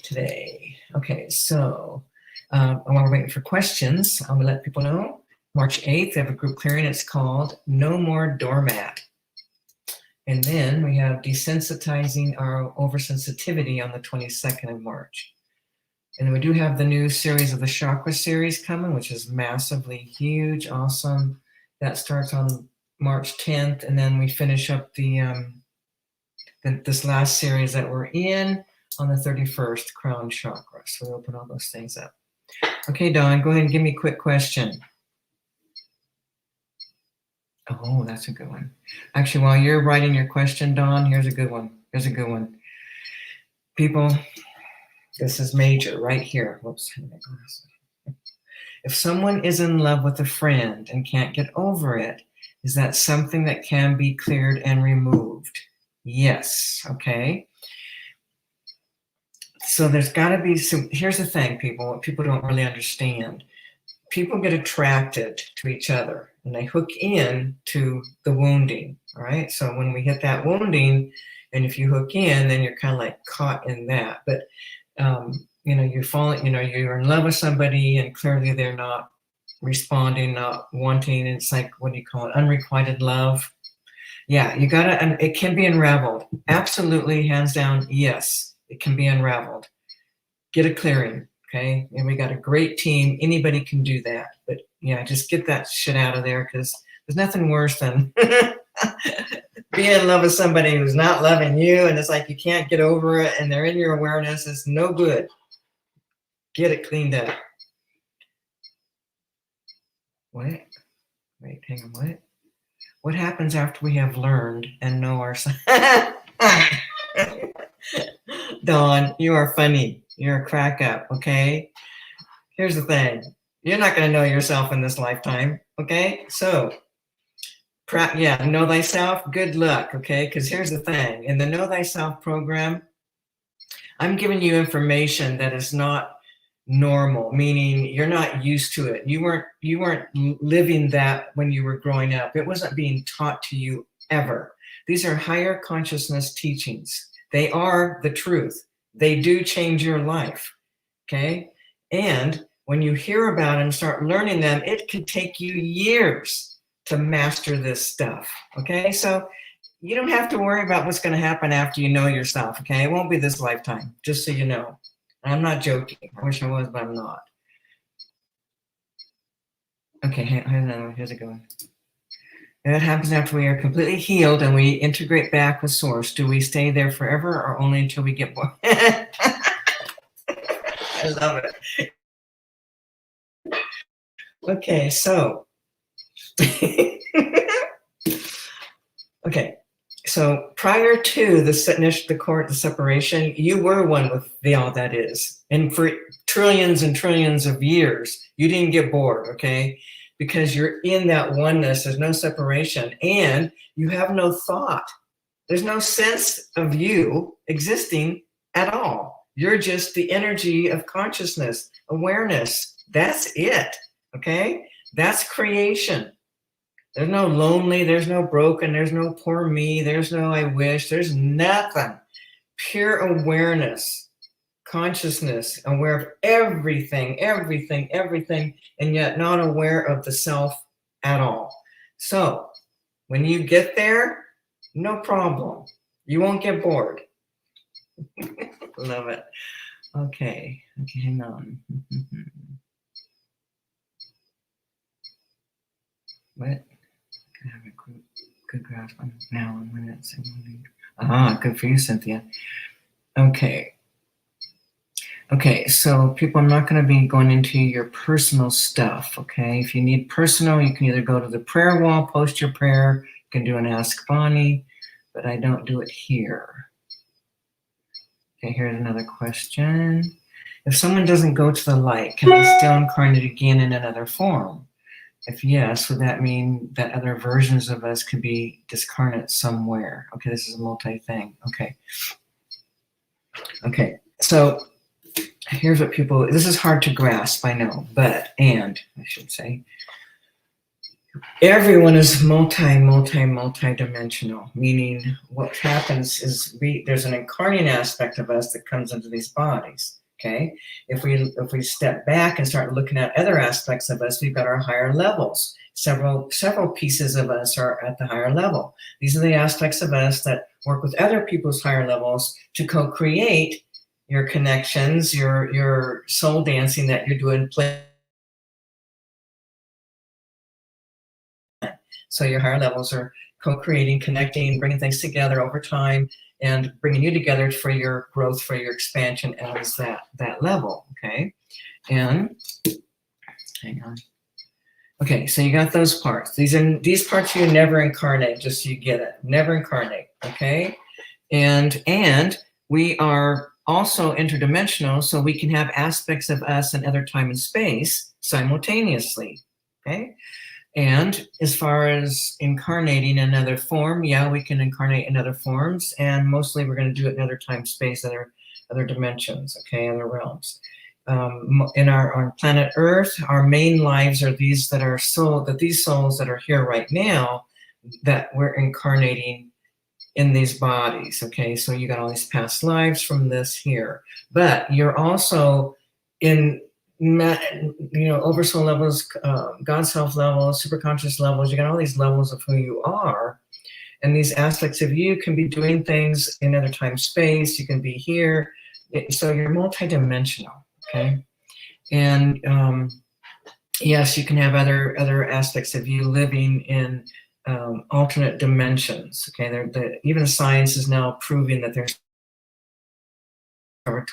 today. Okay, so while we're waiting for questions, I'm gonna let people know. March 8th, we have a group clearing. It's called No More Doormat. And then we have Desensitizing Our Oversensitivity on the 22nd of March. And then we do have the new series of the chakra series coming, which is massively huge, awesome. That starts on March 10th, and then we finish up this last series that we're in on the 31st, crown chakra. So we open all those things up. Okay, Dawn, go ahead and give me a quick question. Oh, that's a good one. Actually, while you're writing your question, Dawn, here's a good one. Here's a good one. People, this is major right here. Whoops. If someone is in love with a friend and can't get over it, is that something that can be cleared and removed? Yes. Okay. So there's got to be some, here's the thing, people, what people don't really understand. People get attracted to each other and they hook in to the wounding. All right. So when we hit that wounding, and if you hook in, then you're kind of like caught in that. But, you fall, you're in love with somebody and clearly they're not responding, not wanting. It's like, what do you call it? Unrequited love. Yeah, you gotta, and it can be unraveled. Absolutely, hands down, yes, it can be unraveled. Get a clearing, okay? And we got a great team. Anybody can do that. But yeah, just get that shit out of there, because there's nothing worse than being in love with somebody who's not loving you, and it's like you can't get over it, and they're in your awareness. It's no good. Get it cleaned up. What? Wait, hang on, what? What happens after we have learned and know ourselves? Dawn, you are funny. You're a crack up, okay? Here's the thing. You're not going to know yourself in this lifetime, okay? So, know thyself, good luck, okay? Because here's the thing. In the Know Thyself program, I'm giving you information that is not normal, meaning you're not used to it. You weren't living that when you were growing up. It wasn't being taught to you ever. These are higher consciousness teachings. They are the truth. They do change your life, okay? And when you hear about them, start learning them, it could take you years to master this stuff, okay? So you don't have to worry about what's going to happen after you know yourself, okay? It won't be this lifetime, just so you know. I'm not joking. I wish I was, but I'm not. Okay, here's a good one. And that happens after we are completely healed and we integrate back with Source. Do we stay there forever or only until we get born? I love it. Okay, so. Okay. So prior to the separation, you were one with the all that is. And for trillions and trillions of years, you didn't get bored, okay? Because you're in that oneness, there's no separation, and you have no thought. There's no sense of you existing at all. You're just the energy of consciousness, awareness. That's it, okay? That's creation. There's no lonely, there's no broken, there's no poor me, there's no I wish, there's nothing. Pure awareness, consciousness, aware of everything, and yet not aware of the self at all. So when you get there, no problem. You won't get bored. Love it. Okay, hang on. What? I have a good grasp on now and when it's good for you, Cynthia. Okay, so people, I'm not going to be going into your personal stuff, okay? If you need personal, you can either go to the prayer wall, post your prayer, you can do an Ask Bonnie, but I don't do it here. Okay, here's another question. If someone doesn't go to the light, can they still incarnate again in another form? If yes, would that mean that other versions of us could be discarnate somewhere? Okay, this is a multi-thing. Okay, so here's what people, this is hard to grasp, I know, I should say, Everyone is multi-dimensional, meaning what happens is there's an incarnate aspect of us that comes into these bodies. Okay, if we step back and start looking at other aspects of us, we've got our higher levels. Several pieces of us are at the higher level. These are the aspects of us that work with other people's higher levels to co-create your connections, your soul dancing that you're doing. So your higher levels are co-creating, connecting, bringing things together over time, and bringing you together for your growth, for your expansion as that level. Okay, and hang on. Okay, so you got those parts. These parts you never incarnate, just so you get it. Never incarnate. Okay, and we are also interdimensional, so we can have aspects of us in other time and space simultaneously. Okay. And as far as incarnating in another form, yeah, we can incarnate in other forms, and mostly we're going to do it in other time, space, other dimensions, okay, other realms. In on planet Earth, our main lives are these that are these souls that are here right now, that we're incarnating in these bodies, okay? So you got all these past lives from this here, but you're also in oversoul levels, God self levels, superconscious levels. You got all these levels of who you are, and these aspects of you can be doing things in other time, space. You can be here, so you're multidimensional. Okay, and yes, you can have other aspects of you living in alternate dimensions. Okay, even science is now proving that there's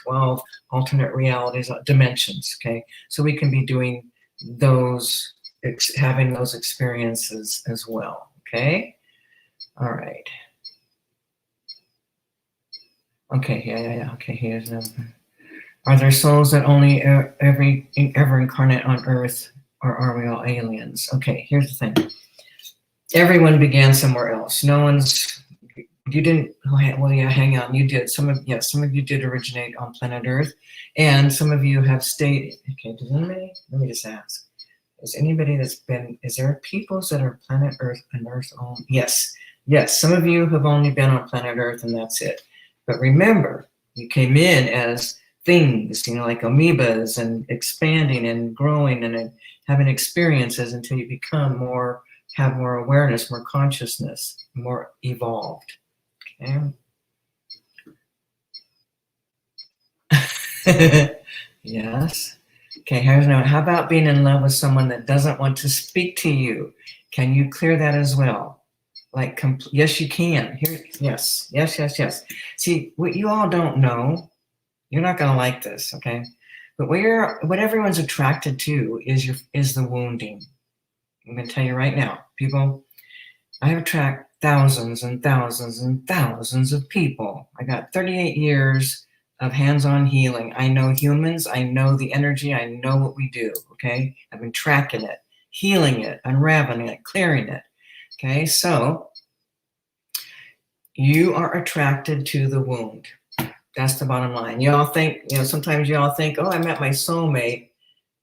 12 alternate realities, dimensions. Okay, so we can be doing those, having those experiences as well. Okay, all right. Okay, yeah. Okay, here's another. Are there souls that only ever incarnate on Earth, or are we all aliens? Okay, here's the thing. Everyone began somewhere else. No one's. You didn't. Well, yeah. Hang on. You did. Some of you did originate on planet Earth, and some of you have stayed. Okay. Does anybody? Let me just ask. Is anybody that's been? Is there peoples that are planet Earth and Earth only? Yes. Yes. Some of you have only been on planet Earth, and that's it. But remember, you came in as things, like amoebas, and expanding and growing and having experiences until you become have more awareness, more consciousness, more evolved. Okay. Yes. Okay, here's another. How about being in love with someone that doesn't want to speak to you? Can you clear that as well? Like, yes, you can. Here, yes. See, what you all don't know, you're not going to like this, okay? But what everyone's attracted to is the wounding. I'm going to tell you right now, people. I attract thousands and thousands and thousands of people. I got 38 years of hands-on healing. I know humans, I know the energy, I know what we do, okay? I've been tracking it, healing it, unraveling it, clearing it, okay? So you are attracted to the wound. That's the bottom line. Y'all think, sometimes y'all think, oh, I met my soulmate.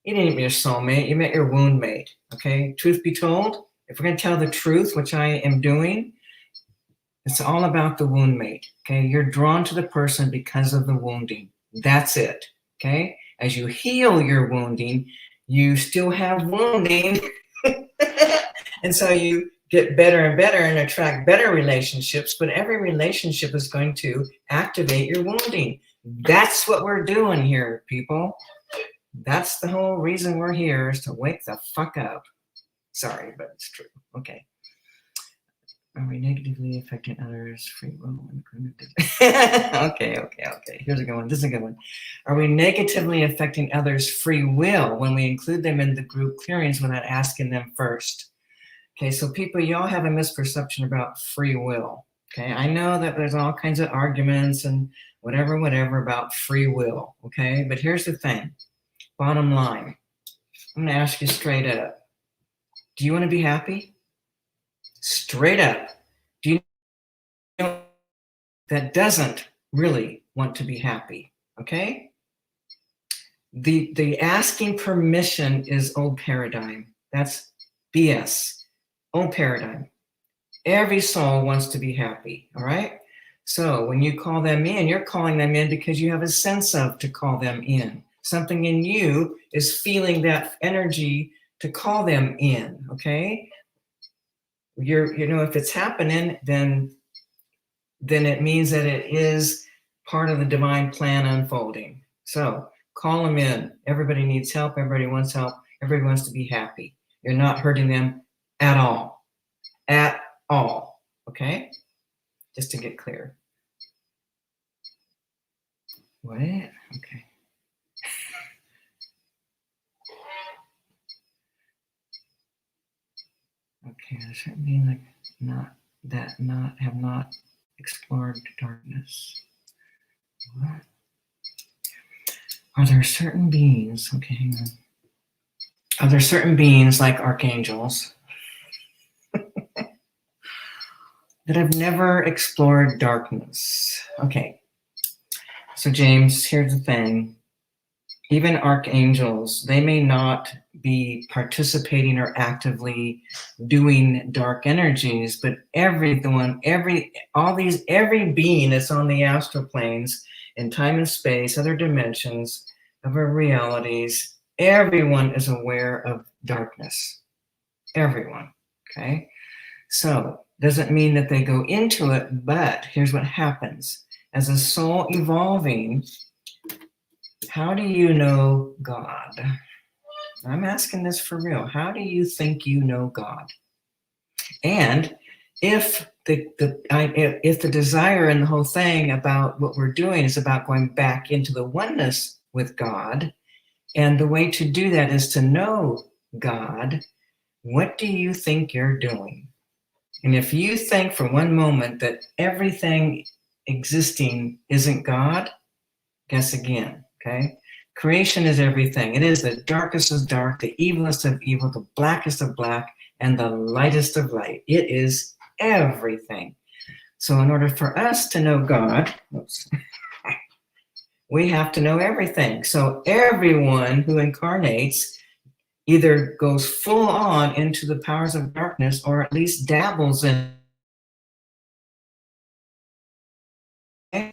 You didn't meet your soulmate, you met your wound mate, okay? Truth be told, if we're going to tell the truth, which I am doing, it's all about the wound mate, okay? You're drawn to the person because of the wounding. That's it, okay? As you heal your wounding, you still have wounding. And so you get better and better and attract better relationships, but every relationship is going to activate your wounding. That's what we're doing here, people. That's the whole reason we're here, is to wake the fuck up. Sorry, but it's true. Okay. Are we negatively affecting others' free will? Okay. Here's a good one. This is a good one. Are we negatively affecting others' free will when we include them in the group clearings without asking them first? Okay, so people, y'all have a misperception about free will. Okay, I know that there's all kinds of arguments and whatever about free will. Okay, but here's the thing. Bottom line, I'm going to ask you straight up. Do you want to be happy? Straight up. Do you know that doesn't really want to be happy? Okay? The asking permission is old paradigm. That's BS. old paradigm. Every soul wants to be happy, all right? So when you call them in, you're calling them in because you have a sense of to call them in. Something in you is feeling that energy to call them in, okay? If it's happening, then it means that it is part of the divine plan unfolding. So call them in. Everybody needs help. Everybody wants help. Everybody wants to be happy. You're not hurting them at all. At all. Okay? Just to get clear. What? Okay. Okay, does that mean have not explored darkness? What? Are there certain beings? Okay, hang on. Are there certain beings like archangels that have never explored darkness? Okay. So James, here's the thing. Even archangels, they may not be participating or actively doing dark energies, but every being that's on the astral planes in time and space, other dimensions, other realities, everyone is aware of darkness. Everyone, okay? So doesn't mean that they go into it, but here's what happens. As a soul evolving, how do you know God? I'm asking this for real. How do you think you know God? And if the desire and the whole thing about what we're doing is about going back into the oneness with God, and the way to do that is to know God, what do you think you're doing? And if you think for one moment that everything existing isn't God, guess again, okay? Creation is everything. It is the darkest of dark, the evilest of evil, the blackest of black, and the lightest of light. It is everything. So in order for us to know God, we have to know everything. So everyone who incarnates either goes full on into the powers of darkness or at least dabbles in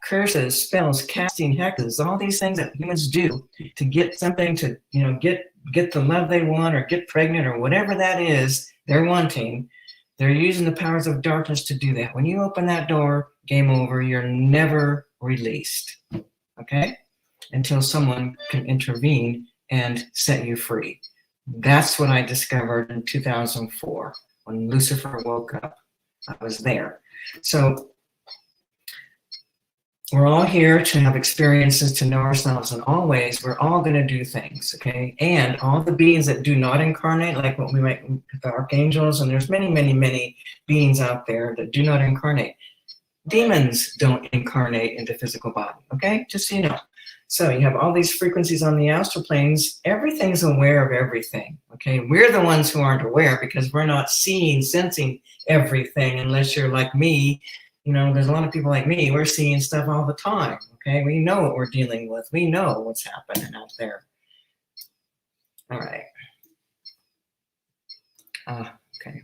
curses, spells, casting hexes, all these things that humans do to get something to, get the love they want or get pregnant or whatever that is they're wanting. They're using the powers of darkness to do that. When you open that door, game over, you're never released, okay? Until someone can intervene and set you free. That's what I discovered in 2004 when Lucifer woke up. I was there. So we're all here to have experiences, to know ourselves in all ways. We're all going to do things, okay? And all the beings that do not incarnate, like what we might, the archangels, and there's many, many, many beings out there that do not incarnate. Demons don't incarnate into physical body, okay? Just so you know. So you have all these frequencies on the astral planes. Everything's aware of everything, okay? We're the ones who aren't aware because we're not seeing, sensing everything unless you're like me. There's a lot of people like me, we're seeing stuff all the time, okay? We know what we're dealing with. We know what's happening out there. All right. Okay.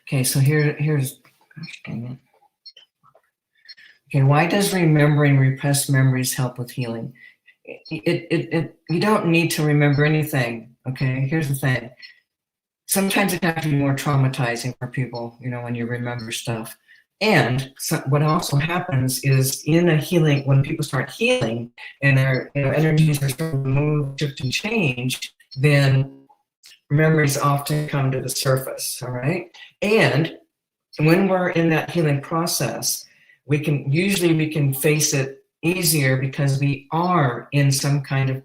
Okay, so here's, gosh dang it. Okay, why does remembering repressed memories help with healing? You don't need to remember anything, okay? Here's the thing. Sometimes it can be more traumatizing for people, when you remember stuff. And what also happens is in a healing, when people start healing and their energies are starting to move, shift, and change, then memories often come to the surface, all right? And when we're in that healing process, we can face it easier because we are in some kind of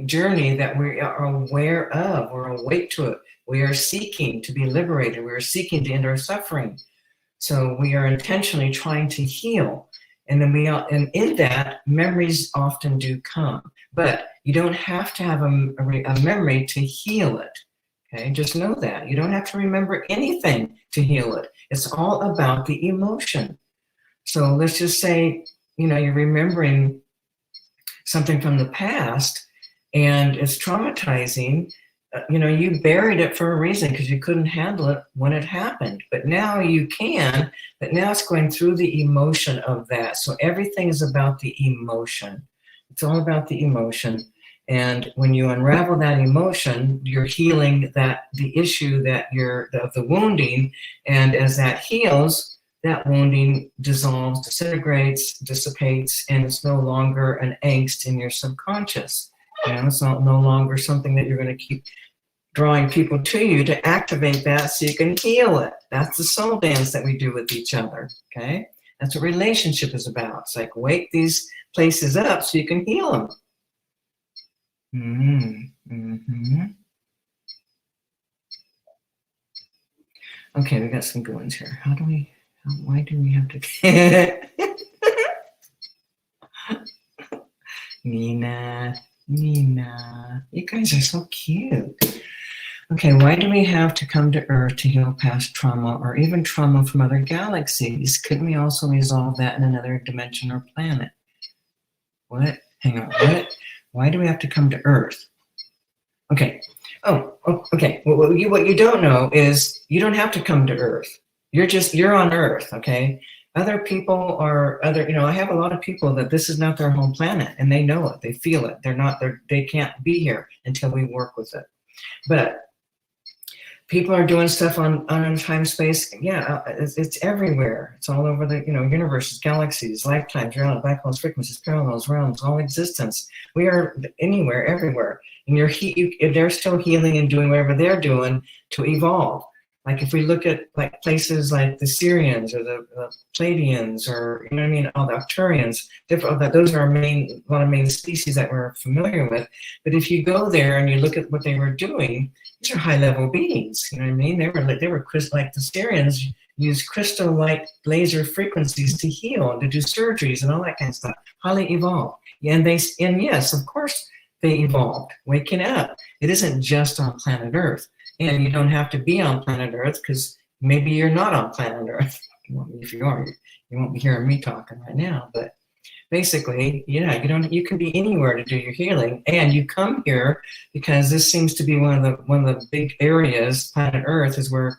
journey that we are aware of. We're awake to it. We are seeking to be liberated. We are seeking to end our suffering. So we are intentionally trying to heal. And then and in that, memories often do come. But you don't have to have a memory to heal it. Okay, just know that. You don't have to remember anything to heal it. It's all about the emotion. So let's just say, you're remembering something from the past and it's traumatizing. you buried it for a reason because you couldn't handle it when it happened. But now you can, but now it's going through the emotion of that. So everything is about the emotion. It's all about the emotion. And when you unravel that emotion, you're healing the issue of the wounding. And as that heals, that wounding dissolves, disintegrates, dissipates, and it's no longer an angst in your subconscious. It's no longer something that you're going to keep drawing people to you to activate that so you can heal it. That's the soul dance that we do with each other, okay? That's what relationship is about. It's like wake these places up so you can heal them. Okay, we got some good ones here. Why do we have to... Nina, you guys are so cute. Okay, why do we have to come to Earth to heal past trauma or even trauma from other galaxies? Couldn't we also resolve that in another dimension or planet? What? Hang on, what? Why do we have to come to Earth? Okay. Okay. What you don't know is you don't have to come to Earth. You're on Earth, okay? Other people I have a lot of people that this is not their home planet and they know it, they feel it. They can't be here until we work with it. But people are doing stuff on time space. Yeah, it's everywhere. It's all over the universes, galaxies, lifetimes, realms, black holes, frequencies, parallels, realms, all existence. We are anywhere, everywhere, and they're still healing and doing whatever they're doing to evolve. Like if we look at like places like the Syrians or the Pleiadians or all the Arcturians, those are a lot of main species that we're familiar with. But if you go there and you look at what they were doing, these are high level beings. They were like the Syrians used crystal-like laser frequencies to heal and to do surgeries and all that kind of stuff. Highly evolved. And yes, of course they evolved. Waking up. It isn't just on planet Earth. And you don't have to be on planet Earth because maybe you're not on planet Earth. If you are, you won't be hearing me talking right now. But basically, you can be anywhere to do your healing, and you come here because this seems to be one of the big areas. Planet Earth is where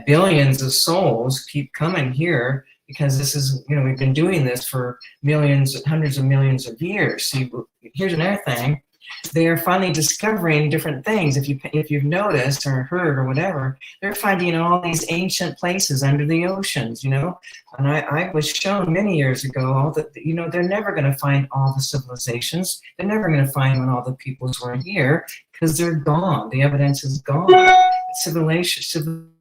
billions of souls keep coming here because this is we've been doing this for hundreds of millions of years. So here's another thing. They are finally discovering different things. If you've noticed or heard or whatever, they're finding all these ancient places under the oceans, And I was shown many years ago they're never going to find all the civilizations. They're never going to find when all the peoples were here because they're gone. The evidence is gone. Civilization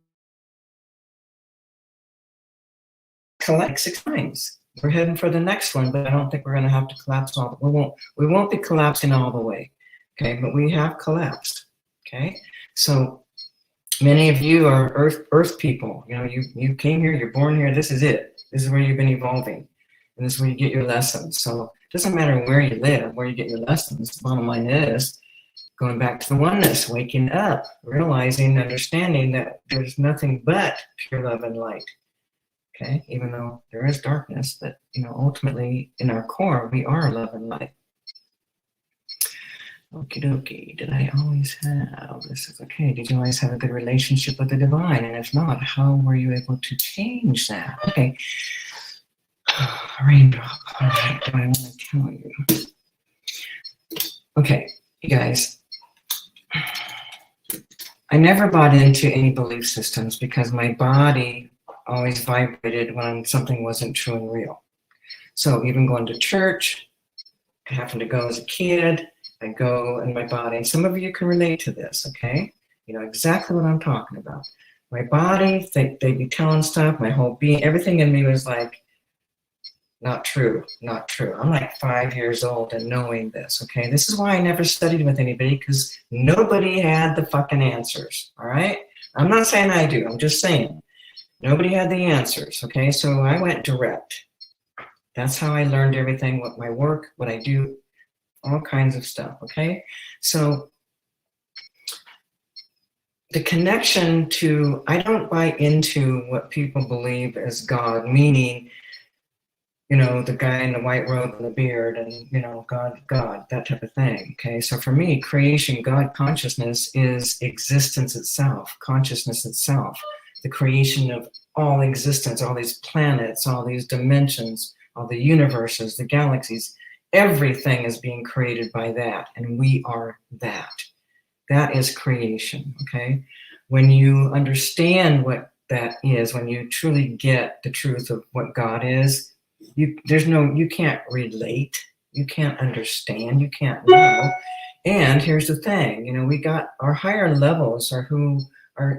collect 6 times. We're heading for the next one, but I don't think we're going to have to collapse all. We won't be collapsing all the way, okay? But we have collapsed, okay? So many of you are Earth people. You came here, you're born here. This is it. This is where you've been evolving, and this is where you get your lessons. So it doesn't matter where you live, where you get your lessons. The bottom line is going back to the oneness, waking up, realizing, understanding that there's nothing but pure love and light. Okay, even though there is darkness, but ultimately in our core, we are love and light. Okie dokie, did I always have, this is okay, did you always have a good relationship with the divine? And if not, how were you able to change that? Okay, raindrop, all right, do I want to tell you? Okay, you guys, I never bought into any belief systems because my body always vibrated when something wasn't true and real. So even going to church, I happened to go as a kid, I go in my body. Some of you can relate to this, okay? You know exactly what I'm talking about. My body, they'd be telling stuff, my whole being, everything in me was like, not true, not true. I'm like 5 years old and knowing this, okay? This is why I never studied with anybody, because nobody had the fucking answers, all right? I'm not saying I do, I'm just saying. Nobody had the answers, okay? So I went direct. That's how I learned everything, what my work, what I do, all kinds of stuff, okay? So the connection to, I don't buy into what people believe as God, meaning you know, the guy in the white robe and the beard and, you know, God, God, that type of thing. Okay. So for me, creation, God consciousness is existence itself, consciousness itself, the creation of all existence, all these planets, all these dimensions, all the universes, the galaxies, everything is being created by that. And we are that. That is creation. Okay. When you understand what that is, when you truly get the truth of what God is, you can't relate, you can't understand, you can't know. And here's the thing, you know, we got our higher levels are who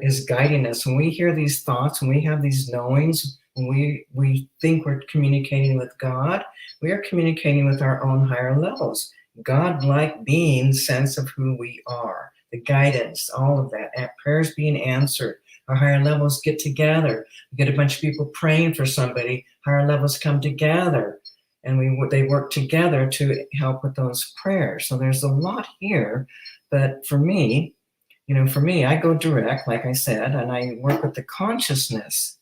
is guiding us. When we hear these thoughts, when we have these knowings, when we think we're communicating with God, we are communicating with our own higher levels. God-like being sense of who we are, the guidance, all of that, and prayers being answered. Our higher levels get together. We get a bunch of people praying for somebody. Higher levels come together, and they work together to help with those prayers. So there's a lot here, but for me, you know, I go direct, like I said, and I work with the consciousness,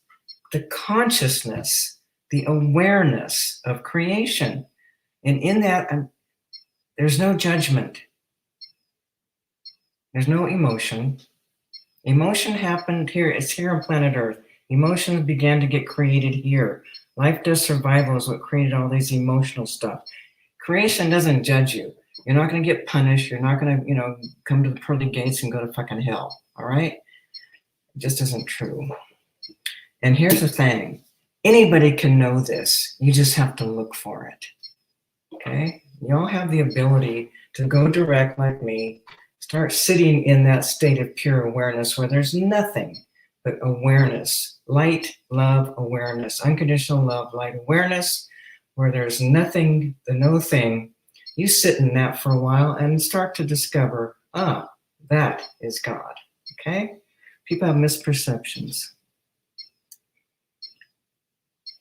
the awareness of creation, and in that, there's no judgment. There's no emotion. Emotion happened here. It's here on planet Earth. Emotions began to get created here. Life does survival is what created all these emotional stuff. Creation doesn't judge you. You're not going to get punished. You're not going to, you know, come to the pearly gates and go to fucking hell. All right? It just isn't true. And here's the thing. Anybody can know this. You just have to look for it. Okay? You all have the ability to go direct like me. Start sitting in that state of pure awareness where there's nothing but awareness, light, love, awareness, unconditional love, light, awareness, where there's nothing, the no thing. You sit in that for a while and start to discover, that is God, okay? People have misperceptions.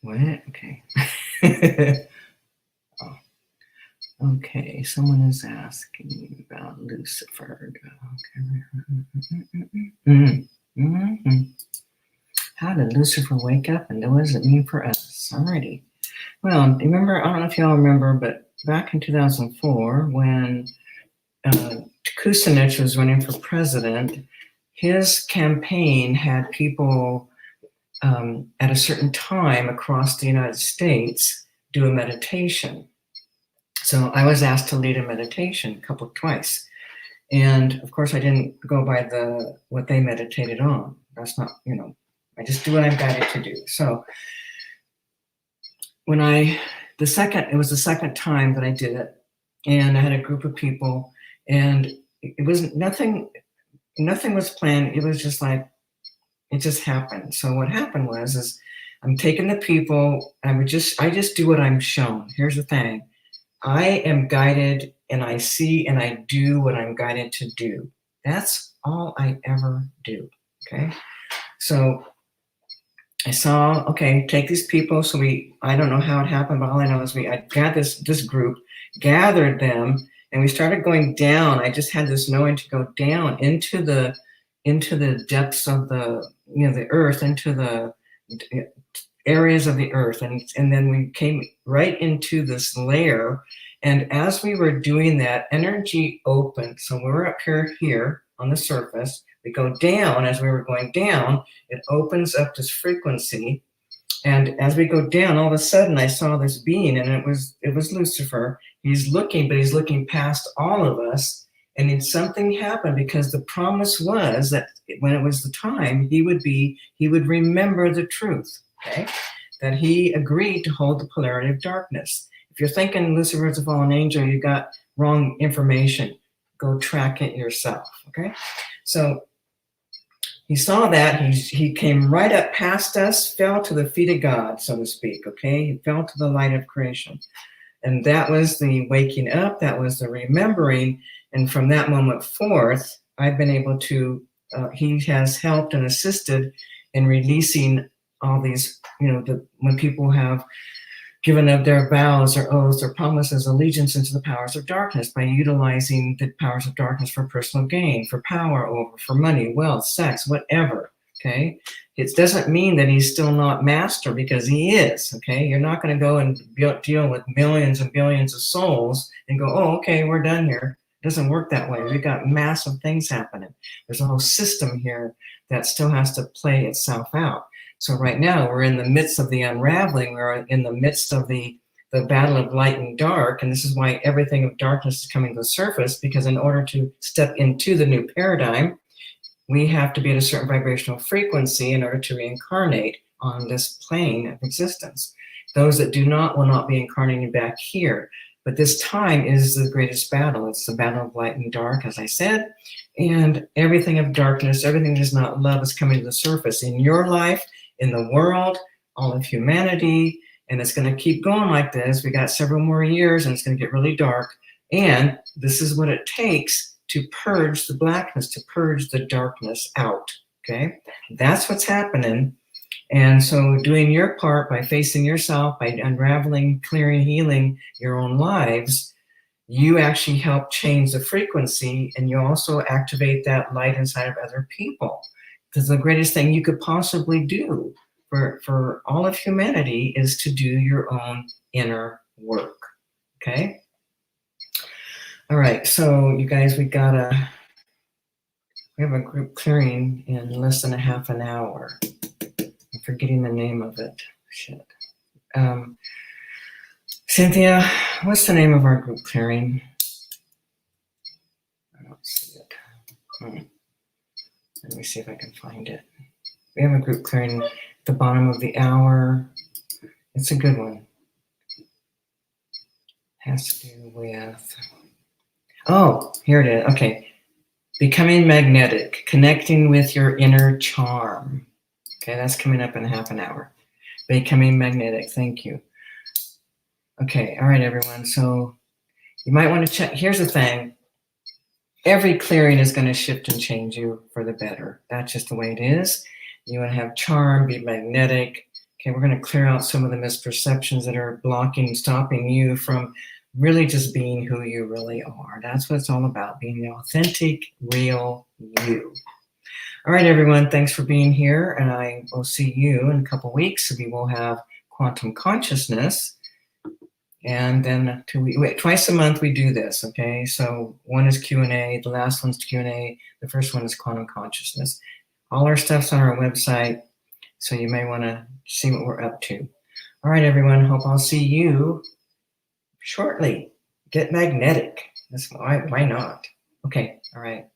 What? Okay. Okay, someone is asking about Lucifer. Okay. How did Lucifer wake up, and what does it mean for us? Alrighty. Well, remember, I don't know if y'all remember, but back in 2004, when Kucinich was running for president, his campaign had people at a certain time across the United States do a meditation. So I was asked to lead a meditation twice. And of course I didn't go by what they meditated on. That's not, you know, I just do what I'm guided to do. So when it was the second time that I did it, and I had a group of people, and it was nothing was planned. It was just like, it just happened. So what happened is I'm taking the people, I just do what I'm shown. Here's the thing. I am guided, and I see and I do what I'm guided to do. That's all I ever do, okay? So I saw, okay, take these people. So I don't know how it happened, but all I know is I got this group, gathered them, and we started going down. I just had this knowing to go down into the depths of the, you know, the earth, into the areas of the earth, and then we came right into this layer. And as we were doing that, energy opened. So we were up here on the surface. We go down. As we were going down, it opens up this frequency. And as we go down, all of a sudden I saw this being, and it was Lucifer. He's looking, but he's looking past all of us. And then something happened, because the promise was that when it was the time, he would remember the truth. Okay, that he agreed to hold the polarity of darkness. If you're thinking Lucifer is a fallen angel, you got wrong information. Go track it yourself. Okay, so he saw that, he came right up past us, fell to the feet of God, so to speak. Okay, he fell to the light of creation, and that was the waking up. That was the remembering, and from that moment forth, I've been able to. He has helped and assisted in releasing all these, you know, when people have given up their vows or oaths or promises, allegiance into the powers of darkness by utilizing the powers of darkness for personal gain, for power over, for money, wealth, sex, whatever. okay? It doesn't mean that he's still not master, because he is, okay? You're not going to go and deal with millions and billions of souls and go, oh, okay, we're done here. It doesn't work that way. We've got massive things happening. There's a whole system here that still has to play itself out. So right now we're in the midst of the unraveling. We're in the midst of the battle of light and dark, and this is why everything of darkness is coming to the surface, because in order to step into the new paradigm, we have to be at a certain vibrational frequency in order to reincarnate on this plane of existence. Those that do not will not be incarnating back here. But this time is the greatest battle. It's the battle of light and dark, as I said. And everything of darkness, everything that is not love is coming to the surface in your life, in the world, all of humanity. And it's going to keep going like this. We got several more years, and it's going to get really dark. And this is what it takes to purge the blackness, to purge the darkness out, okay? That's what's happening. And so doing your part by facing yourself, by unraveling, clearing, healing your own lives, you actually help change the frequency, and you also activate that light inside of other people. Because the greatest thing you could possibly do for all of humanity is to do your own inner work, okay? All right, so you guys, we have a group clearing in less than a half an hour. I'm forgetting the name of it. Shit. Cynthia, what's the name of our group clearing? I don't see it. Let me see if I can find it. We have a group clearing at the bottom of the hour. It's a good one. Has to do with... Oh, here it is. Okay. Becoming magnetic, connecting with your inner charm. Okay, that's coming up in a half an hour. Becoming magnetic. Thank you. Okay, all right, everyone. So you might want to check. Here's the thing. Every clearing is going to shift and change you for the better. That's just the way it is. You want to have charm, be magnetic. Okay, we're going to clear out some of the misperceptions that are blocking, stopping you from really just being who you really are. That's what it's all about, being the authentic, real you. All right, everyone, thanks for being here, and I will see you in a couple weeks. We will have quantum consciousness, and then twice a month we do this, okay? So one is Q&A, the last one's Q&A, the first one is quantum consciousness. All our stuff's on our website, so you may want to see what we're up to. All right, everyone, hope I'll see you shortly. Get magnetic. That's why not? Okay, all right.